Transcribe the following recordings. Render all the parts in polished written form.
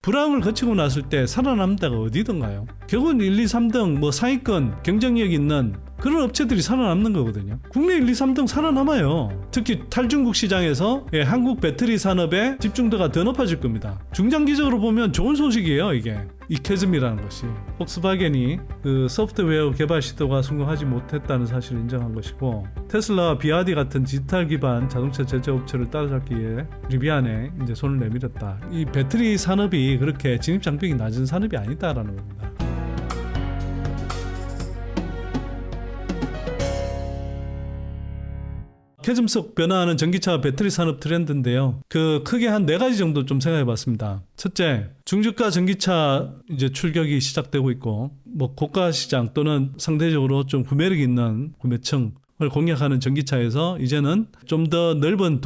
불황을 거치고 났을 때 살아남는 데가 어디든가요? 결국은 1, 2, 3등 뭐 상위권 경쟁력 있는 그런 업체들이 살아남는 거거든요. 국내 1, 2, 3등 살아남아요. 특히 탈중국 시장에서 한국 배터리 산업의 집중도가 더 높아질 겁니다. 중장기적으로 보면 좋은 소식이에요. 이게 이 캐즘이라는 것이 폭스바겐이 그 소프트웨어 개발 시도가 성공하지 못했다는 사실을 인정한 것이고, 테슬라와 비아디 같은 디지털 기반 자동차 제조업체를 따라잡기 위해 리비안에 이제 손을 내밀었다. 이 배터리 산업이 그렇게 진입장벽이 낮은 산업이 아니다라는 겁니다. 캐즘 속 변화하는 전기차 배터리 산업 트렌드인데요. 그 크게 한 4가지 정도 좀 생각해 봤습니다. 첫째, 중저가 전기차 이제 출격이 시작되고 있고, 뭐 고가 시장 또는 상대적으로 좀 구매력 있는 구매층을 공략하는 전기차에서 이제는 좀 더 넓은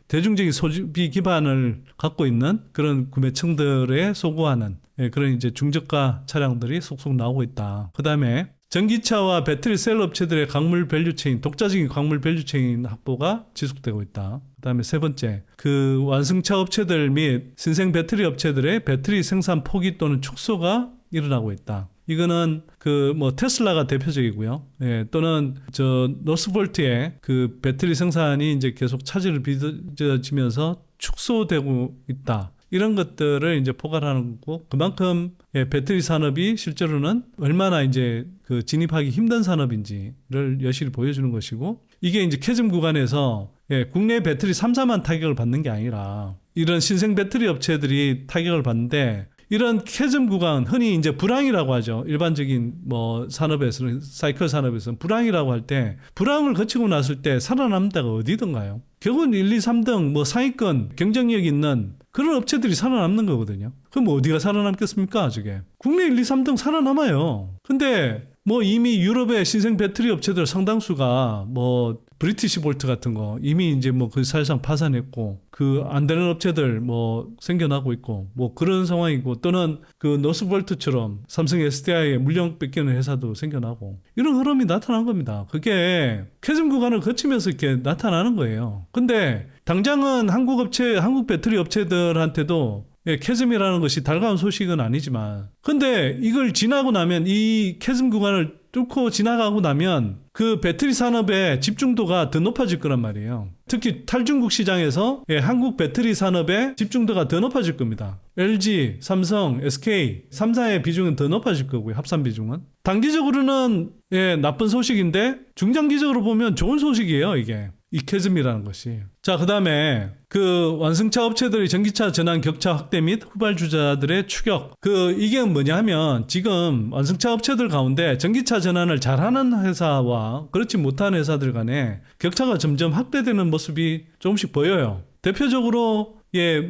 대중적인 소비 기반을 갖고 있는 그런 구매층들에 소구하는 그런 이제 중저가 차량들이 속속 나오고 있다. 그 다음에 전기차와 배터리 셀 업체들의 광물 밸류체인, 독자적인 광물 밸류체인 확보가 지속되고 있다. 그 다음에 세 번째, 그 완성차 업체들 및 신생 배터리 업체들의 배터리 생산 포기 또는 축소가 일어나고 있다. 이거는 그 뭐 테슬라가 대표적이고요. 또는 저 노스볼트의 그 배터리 생산이 이제 계속 차질을 빚어지면서 축소되고 있다. 이런 것들을 이제 포괄하는 거고, 그만큼 배터리 산업이 실제로는 얼마나 이제 그 진입하기 힘든 산업인지를 여실히 보여주는 것이고, 이게 이제 캐즘 구간에서 국내 배터리 3사만 타격을 받는 게 아니라 이런 신생 배터리 업체들이 타격을 받는데, 이런 캐즘 구간, 흔히 이제 불황이라고 하죠. 일반적인 뭐 산업에서는, 사이클 산업에서는 불황이라고 할 때, 불황을 거치고 났을 때 살아남는 데가 어디든가요? 결국은 1, 2, 3등 뭐 상위권 경쟁력 있는 그런 업체들이 살아남는 거거든요. 그럼 어디가 살아남겠습니까? 저게 국내 1, 2, 3등 살아남아요. 근데 뭐 이미 유럽의 신생 배터리 업체들 상당수가 뭐 브리티시 볼트 같은 거 이미 이제 뭐 그 사실상 파산했고, 그 안 되는 업체들 뭐 생겨나고 있고 뭐 그런 상황이고, 또는 그 노스볼트처럼 삼성 SDI에 물량 뺏기는 회사도 생겨나고, 이런 흐름이 나타난 겁니다. 그게 캐즘 구간을 거치면서 이렇게 나타나는 거예요. 근데 당장은 한국 업체, 한국 배터리 업체들한테도 캐즘이라는 것이 달가운 소식은 아니지만, 근데 이걸 지나고 나면, 이 캐즘 구간을 뚫고 지나가고 나면 그 배터리 산업의 집중도가 더 높아질 거란 말이에요. 특히 탈중국 시장에서 한국 배터리 산업의 집중도가 더 높아질 겁니다. LG, 삼성, SK, 3사의 비중은 더 높아질 거고요. 합산 비중은. 단기적으로는 나쁜 소식인데 중장기적으로 보면 좋은 소식이에요. 이게. 이 캐즘이라는 것이. 자, 그 다음에 그 완성차 업체들의 전기차 전환 격차 확대 및 후발주자들의 추격. 이게 뭐냐 하면, 지금 완성차 업체들 가운데 전기차 전환을 잘하는 회사와 그렇지 못한 회사들 간에 격차가 점점 확대되는 모습이 조금씩 보여요. 대표적으로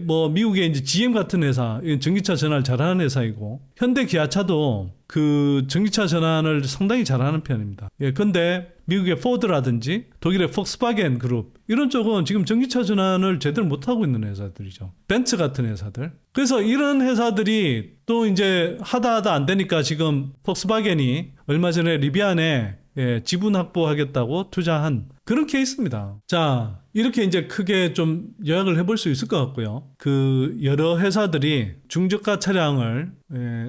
뭐 미국의 이제 GM 같은 회사, 전기차 전환을 잘하는 회사이고, 현대 기아차도 그 전기차 전환을 상당히 잘하는 편입니다. 근데 미국의 포드라든지 독일의 폭스바겐 그룹, 이런 쪽은 지금 전기차 전환을 제대로 못하고 있는 회사들이죠. 벤츠 같은 회사들. 그래서 이런 회사들이 또 이제 하다 안 되니까 지금 폭스바겐이 얼마 전에 리비안에 지분 확보하겠다고 투자한 그런 케이스입니다. 자, 이렇게 이제 크게 좀 요약을 해볼 수 있을 것 같고요. 그 여러 회사들이 중저가 차량을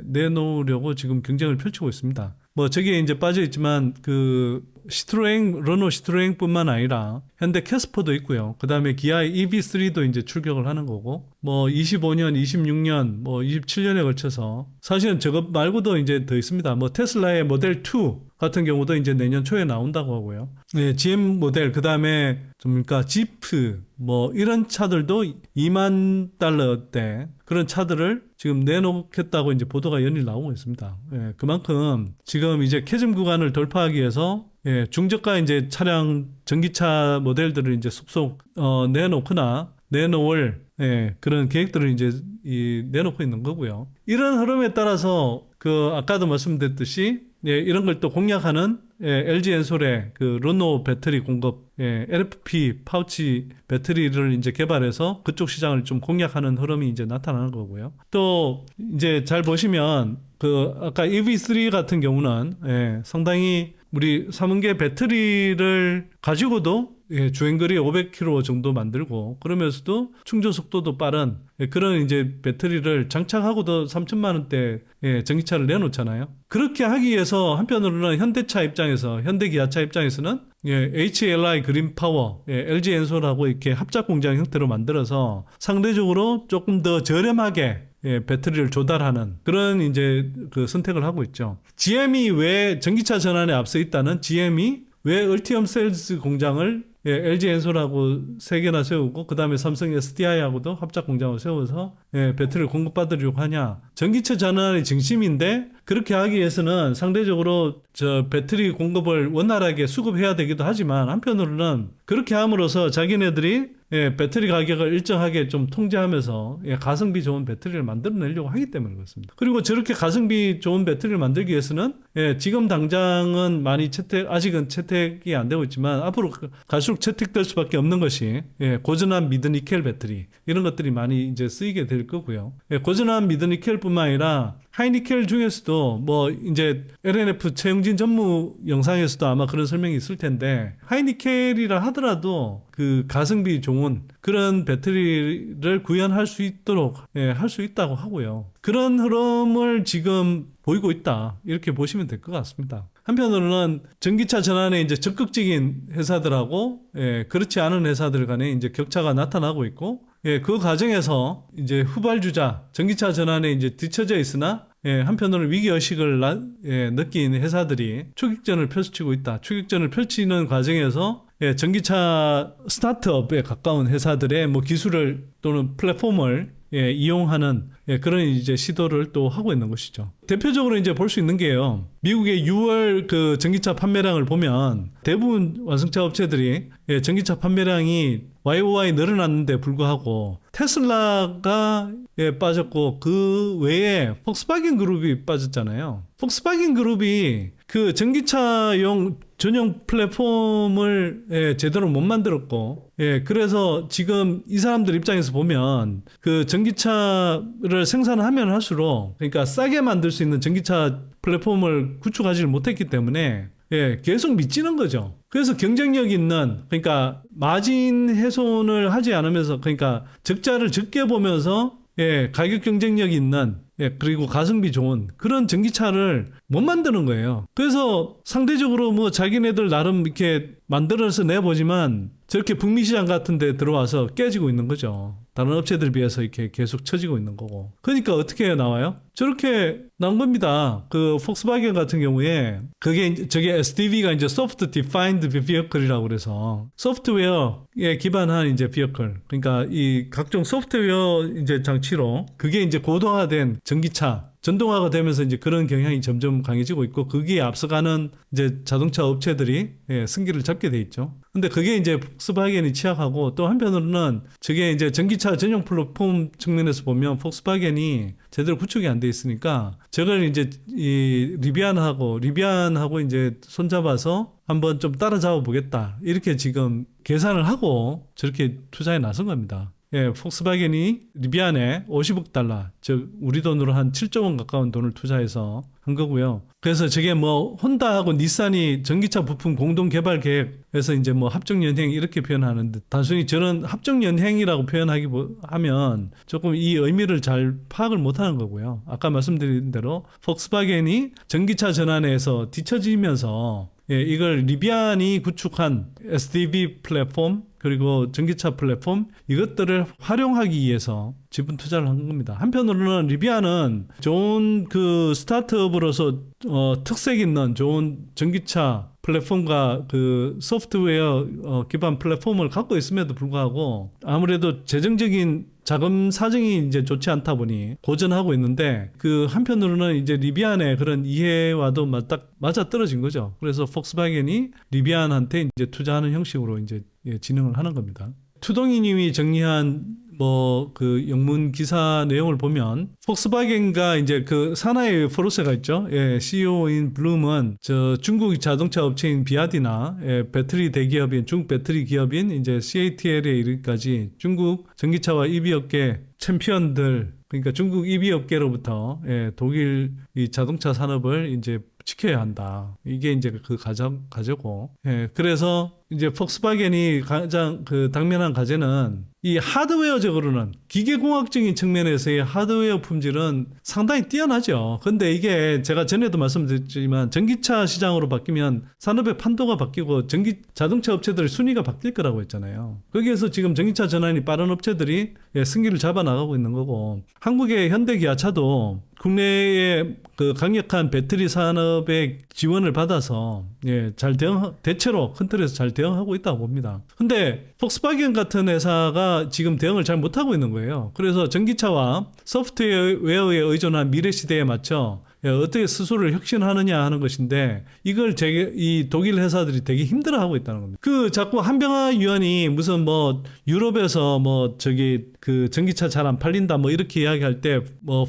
내놓으려고 지금 경쟁을 펼치고 있습니다. 뭐 저기에 이제 빠져 있지만 그 시트로엥, 르노 시트로엥뿐만 아니라 현대 캐스퍼도 있고요. 그 다음에 기아의 EV3도 이제 출격을 하는 거고, 뭐 25년, 26년, 뭐 27년에 걸쳐서 사실은 저것 말고도 이제 더 있습니다. 뭐 테슬라의 모델 2 같은 경우도 이제 내년 초에 나온다고 하고요. GM 모델, 그 다음에 뭡니까 지프, 뭐 이런 차들도 2만 달러대 그런 차들을 지금 내놓겠다고 이제 보도가 연일 나오고 있습니다. 그만큼 지금 이제 캐즘 구간을 돌파하기 위해서 중저가 이제 차량 전기차 모델들을 이제 속속 내놓거나 내놓을 그런 계획들을 이제 내놓고 있는 거고요. 이런 흐름에 따라서 그 아까도 말씀드렸듯이 이런 걸 또 공략하는 LG 엔솔의 그 르노 배터리 공급, LFP 파우치 배터리를 이제 개발해서 그쪽 시장을 좀 공략하는 흐름이 이제 나타나는 거고요. 또 이제 잘 보시면 그 아까 EV3 같은 경우는 상당히 우리 삼은계 배터리를 가지고도 주행거리 500km 정도 만들고 그러면서도 충전 속도도 빠른 그런 이제 배터리를 장착하고도 3천만 원대 전기차를 내놓잖아요. 그렇게 하기 위해서 한편으로는 현대차 입장에서 현대기아차 입장에서는 HLI 그린파워, LG 엔솔하고 이렇게 합작 공장 형태로 만들어서 상대적으로 조금 더 저렴하게 배터리를 조달하는 그런 이제 그 선택을 하고 있죠. GM이 왜 전기차 전환에 앞서 있다는 GM이 왜 얼티엄 셀스 공장을 LG 엔솔하고 3개나 세우고 그 다음에 삼성 SDI하고도 합작 공장을 세워서 배터리를 공급받으려고 하냐. 전기차 전환의 중심인데 그렇게 하기 위해서는 상대적으로 저 배터리 공급을 원활하게 수급해야 되기도 하지만 한편으로는 그렇게 함으로써 자기네들이 배터리 가격을 일정하게 좀 통제하면서 가성비 좋은 배터리를 만들어내려고 하기 때문에 그렇습니다. 그리고 저렇게 가성비 좋은 배터리를 만들기 위해서는 지금 당장은 많이 아직은 채택이 안 되고 있지만 앞으로 갈수록 채택될 수밖에 없는 것이 고전한 미드니켈 배터리 이런 것들이 많이 이제 쓰이게 될 거고요. 고전한 미드니켈뿐만 아니라 하이니켈 중에서도 뭐 이제 LNF 최영진 전무 영상에서도 아마 그런 설명이 있을 텐데 하이니켈이라 하더라도 그 가성비 좋은 그런 배터리를 구현할 수 있도록 할 수 있다고 하고요. 그런 흐름을 지금 보이고 있다 이렇게 보시면 될 것 같습니다. 한편으로는 전기차 전환에 이제 적극적인 회사들하고 그렇지 않은 회사들 간에 이제 격차가 나타나고 있고 그 과정에서 이제 후발주자 전기차 전환에 이제 뒤처져 있으나 한편으로는 위기의식을 느낀 회사들이 추격전을 펼치고 있다. 추격전을 펼치는 과정에서 전기차 스타트업에 가까운 회사들의 뭐 기술을 또는 플랫폼을 이용하는 그런 이제 시도를 또 하고 있는 것이죠. 대표적으로 이제 볼 수 있는 게요. 미국의 6월 그 전기차 판매량을 보면 대부분 완성차 업체들이 전기차 판매량이 YOY 늘어났는데 불구하고 테슬라가 빠졌고 그 외에 폭스바겐 그룹이 빠졌잖아요. 폭스바겐 그룹이 그 전기차용 전용 플랫폼을 제대로 못 만들었고 그래서 지금 이 사람들 입장에서 보면 그 전기차를 생산하면 할수록 그러니까 싸게 만들 수 있는 전기차 플랫폼을 구축하지를 못했기 때문에 계속 미치는 거죠. 그래서 경쟁력 있는 그러니까 마진 훼손을 하지 않으면서 그러니까 적자를 적게 보면서 가격 경쟁력 있는 그리고 가성비 좋은 그런 전기차를 못 만드는 거예요. 그래서 상대적으로 뭐 자기네들 나름 이렇게 만들어서 내보지만 저렇게 북미 시장 같은 데 들어와서 깨지고 있는 거죠. 다른 업체들 비해서 이렇게 계속 처지고 있는 거고. 그러니까 어떻게 나와요? 저렇게 나온 겁니다. 그 폭스바겐 같은 경우에 저게 SDV가 이제 Soft Defined Vehicle이라고 그래서 소프트웨어에 기반한 이제 vehicle. 그러니까 이 각종 소프트웨어 이제 장치로 그게 이제 고도화된 전기차 전동화가 되면서 이제 그런 경향이 점점 강해지고 있고 거기에 앞서가는 이제 자동차 업체들이 승기를 잡게 돼 있죠. 근데 그게 이제 폭스바겐이 취약하고 또 한편으로는 저게 이제 전기차 전용 플랫폼 측면에서 보면 폭스바겐이 제대로 구축이 안 돼 있으니까 저걸 이제 이 리비안하고 이제 손잡아서 한번 좀 따라잡아 보겠다. 이렇게 지금 계산을 하고 저렇게 투자에 나선 겁니다. 폭스바겐이 리비안에 50억 달러, 즉 우리 돈으로 한 7조 원 가까운 돈을 투자해서 한 거고요. 그래서 저게 뭐 혼다하고 닛산이 전기차 부품 공동 개발 계획에서 이제 뭐 합종 연행 이렇게 표현하는데 단순히 저는 합종 연행이라고 하면 조금 이 의미를 잘 파악을 못하는 거고요. 아까 말씀드린 대로 폭스바겐이 전기차 전환에서 뒤처지면서 이걸 리비안이 구축한 SDV 플랫폼 그리고 전기차 플랫폼 이것들을 활용하기 위해서 지분 투자를 한 겁니다. 한편으로는 리비안은 좋은 그 스타트업으로서 특색 있는 좋은 전기차 플랫폼과 그 소프트웨어 기반 플랫폼을 갖고 있음에도 불구하고 아무래도 재정적인 자금 사정이 이제 좋지 않다 보니 고전하고 있는데 그 한편으로는 이제 리비안의 그런 이해와도 맞아 떨어진 거죠. 그래서 폭스바겐이 리비안한테 이제 투자하는 형식으로 이제 진행을 하는 겁니다. 투동이님이 정리한 뭐 그 영문 기사 내용을 보면 폭스바겐과 이제 그 사나이 포르쉐가 있죠. CEO인 블룸은 저 중국 자동차 업체인 비아디나 배터리 대기업인 중국 배터리 기업인 이제 CATL에 이르기까지 중국 전기차와 EV 업계 챔피언들 그러니까 중국 EV 업계로부터 독일 이 자동차 산업을 이제 지켜야 한다. 이게 이제 그 과제고. 예, 그래서 이제 폭스바겐이 가장 그 당면한 과제는 이 하드웨어적으로는 기계공학적인 측면에서의 하드웨어 품질은 상당히 뛰어나죠. 근데 이게 제가 전에도 말씀드렸지만 전기차 시장으로 바뀌면 산업의 판도가 바뀌고 자동차 업체들 순위가 바뀔 거라고 했잖아요. 거기에서 지금 전기차 전환이 빠른 업체들이 승기를 잡아 나가고 있는 거고, 한국의 현대 기아차도 국내의 그 강력한 배터리 산업의 지원을 받아서 잘 대체로 큰 틀에서 잘 대응하고 있다고 봅니다. 근데 폭스바겐 같은 회사가 지금 대응을 잘 못하고 있는 거예요. 그래서 전기차와 소프트웨어에 의존한 미래 시대에 맞춰 어떻게 스스로를 혁신하느냐 하는 것인데, 이걸 이 독일 회사들이 되게 힘들어하고 있다는 겁니다. 자꾸 한병화 위원이 무슨 유럽에서 그 전기차 잘 안 팔린다 이렇게 이야기할 때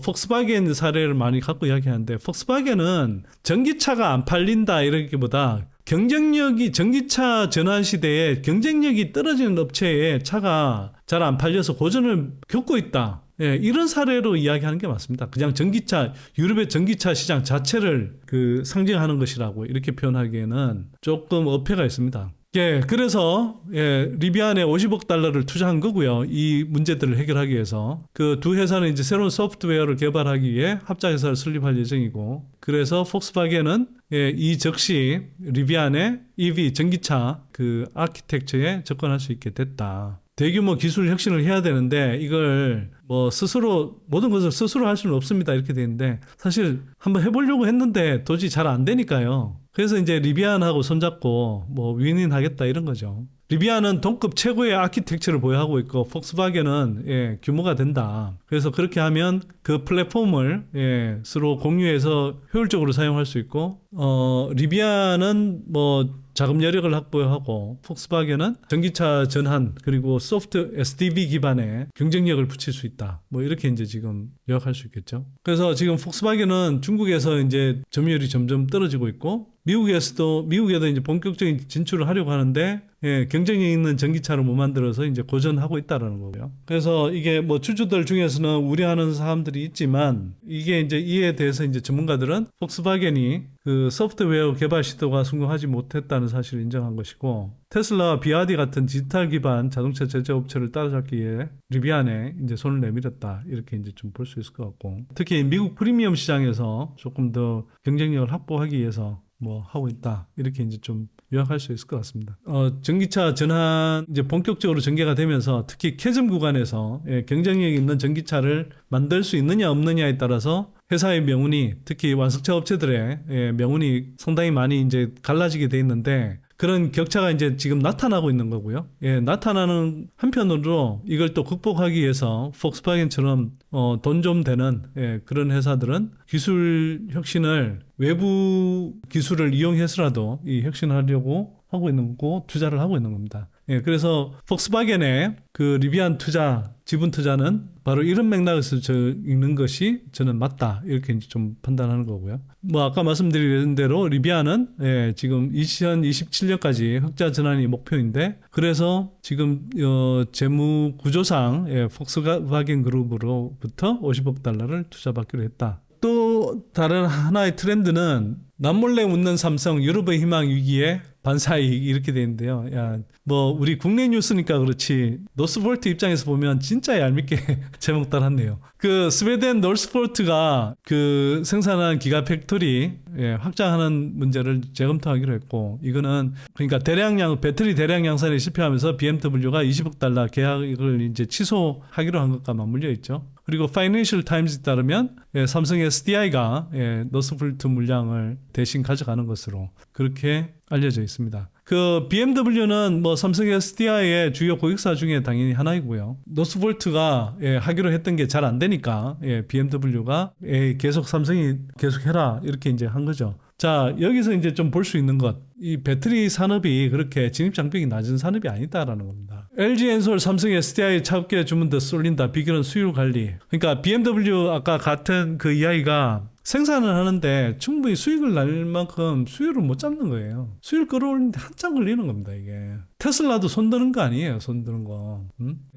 폭스바겐 사례를 많이 갖고 이야기하는데, 폭스바겐은 전기차가 안 팔린다 이러기보다 전기차 전환 시대에 경쟁력이 떨어지는 업체에 차가 잘 안 팔려서 고전을 겪고 있다. 이런 사례로 이야기하는 게 맞습니다. 그냥 유럽의 전기차 시장 자체를 상징하는 것이라고 이렇게 표현하기에는 조금 어폐가 있습니다. 그래서 리비안에 50억 달러를 투자한 거고요. 이 문제들을 해결하기 위해서. 그 두 회사는 이제 새로운 소프트웨어를 개발하기 위해 합작회사를 설립할 예정이고, 그래서 폭스바겐은 이 즉시 리비안의 EV 전기차 아키텍처에 접근할 수 있게 됐다. 대규모 기술 혁신을 해야 되는데 이걸 모든 것을 스스로 할 수는 없습니다. 이렇게 되는데, 사실 한번 해보려고 했는데 도저히 잘 안 되니까요. 그래서 이제 리비안하고 손잡고 윈윈하겠다 이런 거죠. 리비안은 동급 최고의 아키텍처를 보유하고 있고, 폭스바겐은 규모가 된다. 그래서 그렇게 하면 그 플랫폼을 서로 공유해서 효율적으로 사용할 수 있고, 리비안은 자금 여력을 확보하고, 폭스바겐은 전기차 전환 그리고 소프트 SDV 기반의 경쟁력을 붙일 수 있다. 이렇게 이제 지금 요약할 수 있겠죠. 그래서 지금 폭스바겐은 중국에서 이제 점유율이 점점 떨어지고 있고, 미국에도 이제 본격적인 진출을 하려고 하는데 경쟁력 있는 전기차를 못 만들어서 이제 고전하고 있다라는 거고요. 그래서 이게 주주들 중에서는 우려하는 사람들이 있지만, 이게 이제 이에 대해서 이제 전문가들은 폭스바겐이 그 소프트웨어 개발 시도가 성공하지 못했다는 사실을 인정한 것이고, 테슬라와 비아디 같은 디지털 기반 자동차 제조업체를 따라잡기 위해 리비안에 이제 손을 내밀었다. 이렇게 이제 좀 볼 수 있을 것 같고, 특히 미국 프리미엄 시장에서 조금 더 경쟁력을 확보하기 위해서 하고 있다. 이렇게 이제 좀 요약할 수 있을 것 같습니다. 전기차 전환 이제 본격적으로 전개가 되면서 특히 캐즘 구간에서 경쟁력 있는 전기차를 만들 수 있느냐 없느냐에 따라서 회사의 명운이, 특히 완성차 업체들의 명운이 상당히 많이 이제 갈라지게 돼 있는데, 그런 격차가 이제 지금 나타나고 있는 거고요. 나타나는 한편으로 이걸 또 극복하기 위해서 폭스바겐처럼 돈 좀 되는 그런 회사들은 기술 혁신을 외부 기술을 이용해서라도 이 혁신하려고 하고 있는 거고, 투자를 하고 있는 겁니다. 그래서 폭스바겐의 그 리비안 지분 투자는 바로 이런 맥락에서 읽는 것이 저는 맞다. 이렇게 이제 좀 판단하는 거고요. 아까 말씀드린 대로 리비안은 지금 2027년까지 흑자 전환이 목표인데, 그래서 지금 재무 구조상 폭스바겐 그룹으로부터 50억 달러를 투자받기로 했다. 또 다른 하나의 트렌드는 남몰래 웃는 삼성, 유럽의 희망 위기에 반사이익 이렇게 돼 있는데요. 우리 국내 뉴스니까 그렇지 노스볼트 입장에서 보면 진짜 얄밉게 제목 달았네요. 그 스웨덴 노스볼트가 그 생산한 기가 팩토리 확장하는 문제를 재검토하기로 했고, 이거는 그러니까 배터리 대량 양산에 실패하면서 BMW가 20억 달러 계약을 이제 취소하기로 한 것과 맞물려 있죠. 그리고 파이낸셜 타임즈에 따르면 삼성 SDI가 노스볼트 물량을 대신 가져가는 것으로 그렇게 알려져 있습니다. 그 BMW는 삼성 SDI의 주요 고객사 중에 당연히 하나이고요. 노스볼트가 하기로 했던 게 잘 안 되니까 BMW가 삼성이 계속 해라 이렇게 이제 한 거죠. 자, 여기서 이제 좀 볼 수 있는 것, 이 배터리 산업이 그렇게 진입장벽이 낮은 산업이 아니다라는 겁니다. LG엔솔, 삼성 SDI 차업계 주문 더 쏠린다. 비결은 수율 관리. 그러니까 BMW 아까 같은 그 이야기가 생산을 하는데 충분히 수익을 날 만큼 수율을 못 잡는 거예요. 수율 끌어올리는데 한참 걸리는 겁니다, 이게. 테슬라도 손드는 거 아니에요. 손드는 거.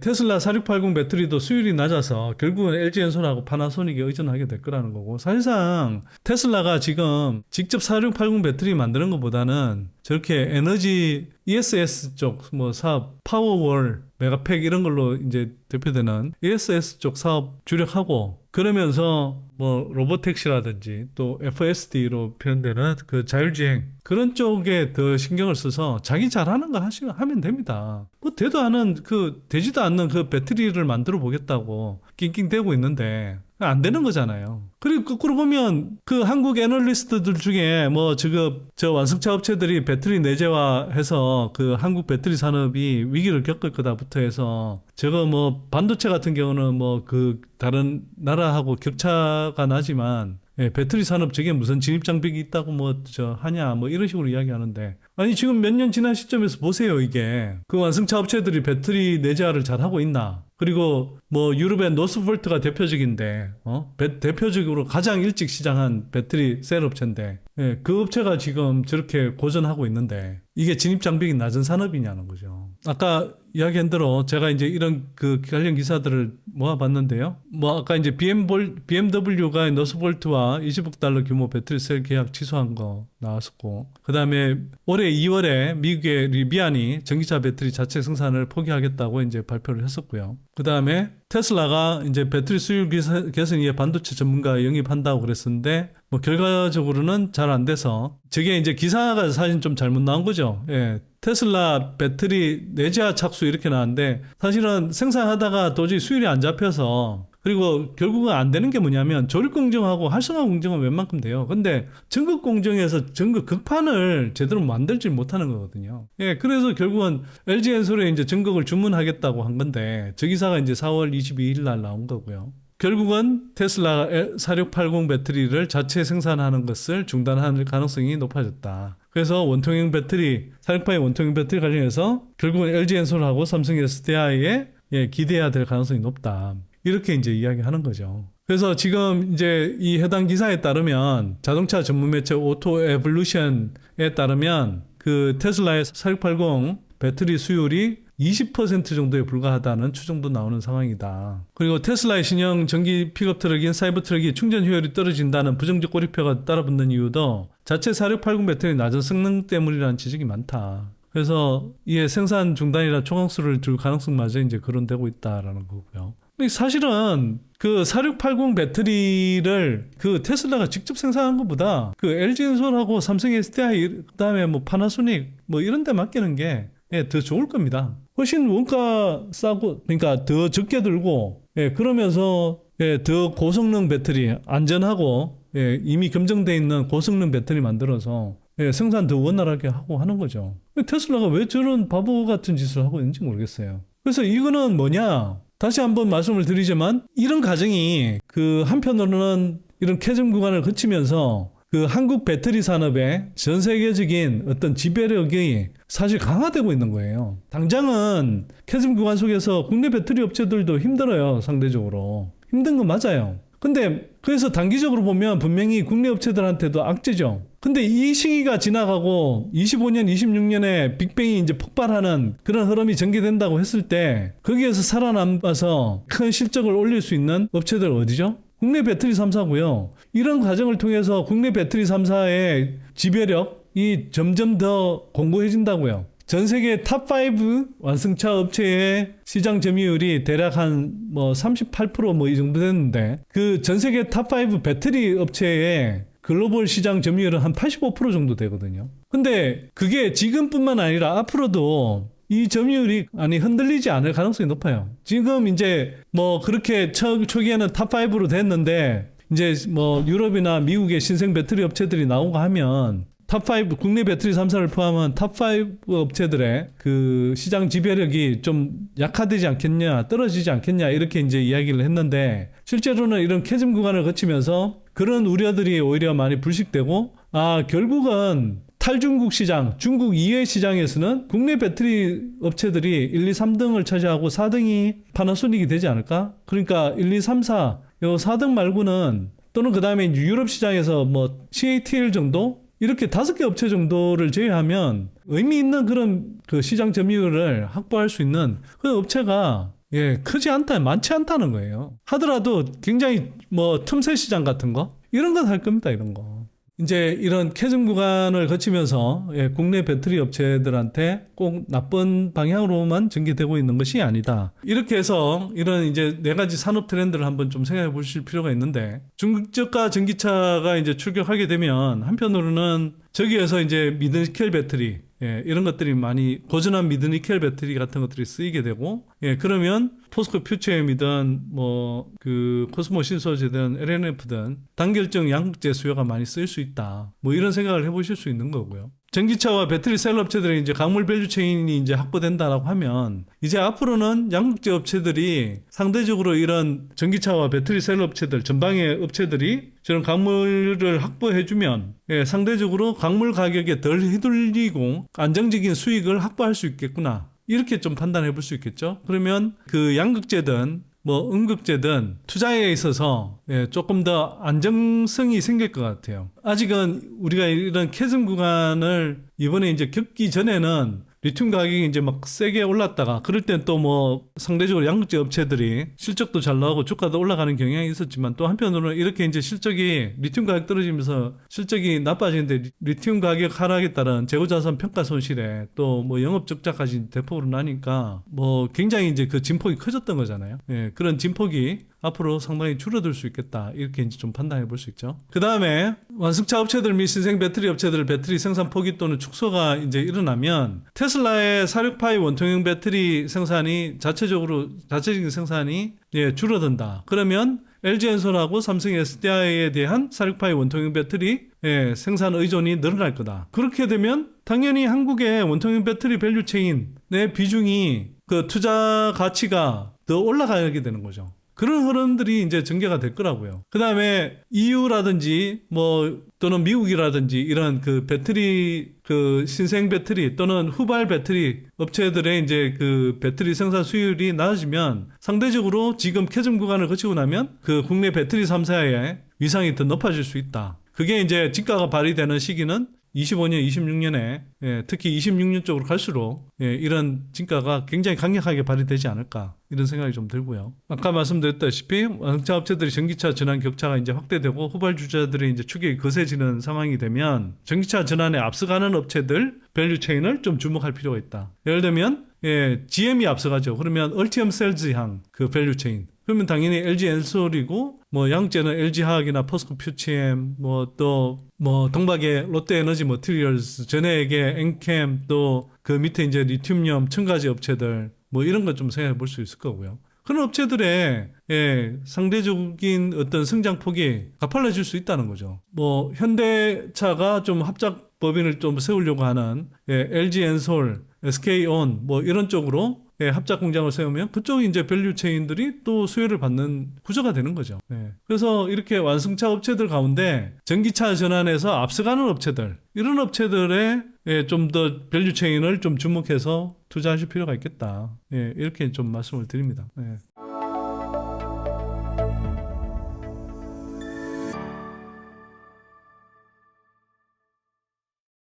테슬라 4680 배터리도 수율이 낮아서 결국은 LG엔솔하고 파나소닉에 의존하게 될 거라는 거고, 사실상 테슬라가 지금 직접 4680 배터리 만드는 것보다는 저렇게 에너지 ESS 쪽 뭐 사업, 파워월, 메가팩 이런 걸로 이제 대표되는 ESS 쪽 사업 주력하고, 그러면서 뭐 로보택시라든지 또 FSD로 표현되는 그 자율주행 그런 쪽에 더 신경을 써서 자기 잘하는 거 하면 됩니다. 뭐 되지도 않는 그 배터리를 만들어 보겠다고 낑낑대고 있는데 안 되는 거잖아요. 그리고 거꾸로 보면 그 한국 애널리스트들 중에 뭐 지금 저 완성차 업체들이 배터리 내재화해서 그 한국 배터리 산업이 위기를 겪을 거다부터 해서 저거 뭐 반도체 같은 경우는 뭐 그 다른 나라하고 격차가 나지만 배터리 산업 저게 무슨 진입장벽이 있다고 뭐 저 하냐 뭐 이런 식으로 이야기하는데, 아니 지금 몇 년 지난 시점에서 보세요. 이게 그 완성차 업체들이 배터리 내재화를 잘 하고 있나? 그리고 뭐 유럽의 노스볼트가 대표적인데 대표적으로 가장 일찍 시작한 배터리 셀 업체인데, 그 업체가 지금 저렇게 고전하고 있는데 이게 진입장벽이 낮은 산업이냐는 거죠. 아까 이야기한 대로 제가 이제 이런 그 관련 기사들을 모아봤는데요. 뭐 아까 이제 BMW가 노스볼트와 20억 달러 규모 배터리 셀 계약 취소한 거 나왔었고, 그 다음에 올해 2월에 미국의 리비안이 전기차 배터리 자체 생산을 포기하겠다고 이제 발표를 했었고요. 그 다음에 테슬라가 이제 배터리 수율 개선 위해 반도체 전문가 영입한다고 그랬었는데 뭐 결과적으로는 잘 안 돼서, 저게 이제 기사가 사실 좀 잘못 나온 거죠. 테슬라 배터리 내재화 착수 이렇게 나왔는데 사실은 생산하다가 도저히 수율이 안 잡혀서, 그리고 결국은 안 되는 게 뭐냐면 조립 공정하고 활성화 공정은 웬만큼 돼요. 근데 전극 공정에서 전극 극판을 제대로 만들지 못하는 거거든요. 그래서 결국은 LG엔솔에 이제 전극을 주문하겠다고 한 건데 저 기사가 이제 4월 22일 날 나온 거고요. 결국은 테슬라 4680 배터리를 자체 생산하는 것을 중단할 가능성이 높아졌다. 그래서 원통형 배터리, 4680 원통형 배터리 관련해서 결국은 LG엔솔하고 삼성 SDI에 기대해야 될 가능성이 높다. 이렇게 이제 이야기하는 거죠. 그래서 지금 이제 이 해당 기사에 따르면 자동차 전문 매체 오토 에볼루션에 따르면 그 테슬라의 4680 배터리 수율이 20% 정도에 불과하다는 추정도 나오는 상황이다. 그리고 테슬라의 신형 전기 픽업 트럭인 사이버 트럭이 충전 효율이 떨어진다는 부정적 꼬리표가 따라붙는 이유도 자체 4680 배터리 낮은 성능 때문이라는 지적이 많다. 그래서 이에 생산 중단이라 초강수를 줄 가능성마저 이제 거론되고 있다라는 거고요. 사실은 그 4680 배터리를 그 테슬라가 직접 생산한 것보다 그 LG엔솔하고 삼성 SDI 그다음에 뭐 파나소닉 뭐 이런 데 맡기는 게 더 좋을 겁니다. 훨씬 원가 싸고, 그러니까 더 적게 들고, 그러면서 더 고성능 배터리 안전하고 이미 검증돼 있는 고성능 배터리 만들어서 생산 더 원활하게 하고 하는 거죠. 테슬라가 왜 저런 바보 같은 짓을 하고 있는지 모르겠어요. 그래서 이거는 뭐냐? 다시 한번 말씀을 드리지만 이런 과정이 그 한편으로는 이런 캐즘 구간을 거치면서 그 한국 배터리 산업의 전 세계적인 어떤 지배력이 사실 강화되고 있는 거예요. 당장은 캐즘 구간 속에서 국내 배터리 업체들도 힘들어요. 상대적으로. 힘든 건 맞아요. 근데 그래서 단기적으로 보면 분명히 국내 업체들한테도 악재죠. 근데 이 시기가 지나가고 25년, 26년에 빅뱅이 이제 폭발하는 그런 흐름이 전개된다고 했을 때 거기에서 살아남아서 큰 실적을 올릴 수 있는 업체들 어디죠? 국내 배터리 3사고요. 이런 과정을 통해서 국내 배터리 3사의 지배력이 점점 더 공고해진다고요. 전 세계 탑5 완성차 업체의 시장 점유율이 대략 한 뭐 38% 뭐 이 정도 됐는데 그 전 세계 탑5 배터리 업체의 글로벌 시장 점유율은 한 85% 정도 되거든요. 근데 그게 지금뿐만 아니라 앞으로도 이 점유율이 흔들리지 않을 가능성이 높아요. 지금 이제 뭐 그렇게 초기에는 탑5로 됐는데 이제 뭐 유럽이나 미국의 신생 배터리 업체들이 나오고 하면 탑5 국내 배터리 3사를 포함한 탑5 업체들의 그 시장 지배력이 좀 약화되지 않겠냐, 떨어지지 않겠냐 이렇게 이제 이야기를 했는데 실제로는 이런 캐즘 구간을 거치면서 그런 우려들이 오히려 많이 불식되고 결국은 탈중국 시장, 중국 이외 시장에서는 국내 배터리 업체들이 1, 2, 3등을 차지하고 4등이 파나소닉이 되지 않을까? 그러니까 1, 2, 3, 4, 요 4등 말고는 또는 그 다음에 유럽 시장에서 뭐 CATL 정도? 이렇게 5개 업체 정도를 제외하면 의미 있는 그런 그 시장 점유율을 확보할 수 있는 그 업체가 크지 않다, 많지 않다는 거예요. 하더라도 굉장히 뭐 틈새 시장 같은 거 이런 건 할 겁니다. 이런 거. 이제 이런 캐즘 구간을 거치면서 국내 배터리 업체들한테 꼭 나쁜 방향으로만 전개되고 있는 것이 아니다. 이렇게 해서 이런 이제 4가지 산업 트렌드를 한번 좀 생각해 보실 필요가 있는데, 중저가 전기차가 이제 출격하게 되면 한편으로는 저기에서 이제 미드니켈 배터리 이런 것들이 많이 고전한 미드니켈 배터리 같은 것들이 쓰이게 되고, 그러면 포스코 퓨처엠이든 뭐 그 코스모 신소재든 LNF든 단결정 양극재 수요가 많이 쓰일 수 있다. 뭐 이런 생각을 해보실 수 있는 거고요. 전기차와 배터리 셀 업체들이 이제 광물 밸류 체인이 이제 확보된다라고 하면, 이제 앞으로는 양극재 업체들이 상대적으로 이런 전기차와 배터리 셀 업체들 전방의 업체들이 저런 광물을 확보해주면 상대적으로 광물 가격에 덜 휘둘리고 안정적인 수익을 확보할 수 있겠구나, 이렇게 좀 판단해 볼 수 있겠죠. 그러면 그 양극재든 뭐 음극재든 투자에 있어서 조금 더 안정성이 생길 것 같아요. 아직은 우리가 이런 캐즘 구간을 이번에 이제 겪기 전에는 리튬 가격이 이제 막 세게 올랐다가, 그럴 땐 또 뭐 상대적으로 양극재 업체들이 실적도 잘 나오고 주가도 올라가는 경향이 있었지만, 또 한편으로는 이렇게 이제 실적이 리튬 가격 떨어지면서 실적이 나빠지는데 리튬 가격 하락에 따른 재고자산 평가 손실에 또 뭐 영업 적자까지 대폭으로 나니까 뭐 굉장히 이제 그 진폭이 커졌던 거잖아요. 그런 진폭이 앞으로 상당히 줄어들 수 있겠다, 이렇게 이제 좀 판단해 볼 수 있죠. 그 다음에 완성차 업체들 및 신생 배터리 업체들 배터리 생산 포기 또는 축소가 이제 일어나면, 테슬라의 468 원통형 배터리 생산이 자체적인 생산이 줄어든다. 그러면 LG엔솔하고 삼성 SDI에 대한 468 원통형 배터리 생산 의존이 늘어날 거다. 그렇게 되면 당연히 한국의 원통형 배터리 밸류 체인의 비중이 그 투자 가치가 더 올라가게 되는 거죠. 그런 흐름들이 이제 전개가 될 거라고요. 그 다음에 EU라든지 뭐 또는 미국이라든지 이런 그 배터리 그 신생 배터리 또는 후발 배터리 업체들의 이제 그 배터리 생산 수율이 낮아지면 상대적으로 지금 캐즘 구간을 거치고 나면 그 국내 배터리 3사의 위상이 더 높아질 수 있다. 그게 이제 진가가 발휘되는 시기는 25년, 26년에 특히 26년 쪽으로 갈수록 이런 진가가 굉장히 강력하게 발휘되지 않을까, 이런 생각이 좀 들고요. 아까 말씀드렸다시피 완성차 업체들이 전기차 전환 격차가 이제 확대되고 후발주자들의 이제 추격이 거세지는 상황이 되면 전기차 전환에 앞서가는 업체들 밸류 체인을 좀 주목할 필요가 있다. 예를 들면 GM이 앞서가죠. 그러면 얼티엄 셀즈향 그 밸류 체인. 그러면 당연히 LG 엔솔이고, 뭐 양극재는 LG 화학이나 포스코 퓨처엠, 뭐 또 뭐 동박의 롯데 에너지 머티리얼스, 전해에게 엔캠, 또 그 밑에 이제 리튬염 첨가제 업체들, 뭐 이런 것 좀 생각해 볼 수 있을 거고요. 그런 업체들의 상대적인 어떤 성장폭이 가팔라질 수 있다는 거죠. 뭐 현대차가 좀 합작 법인을 좀 세우려고 하는 LG 엔솔, SK온 뭐 이런 쪽으로 합작 공장을 세우면 그쪽 이제 밸류 체인들이 또 수혜를 받는 구조가 되는 거죠. 그래서 이렇게 완성차 업체들 가운데 전기차 전환에서 앞서가는 업체들, 이런 업체들의 좀 더 밸류 체인을 좀 주목해서 투자하실 필요가 있겠다. 이렇게 좀 말씀을 드립니다.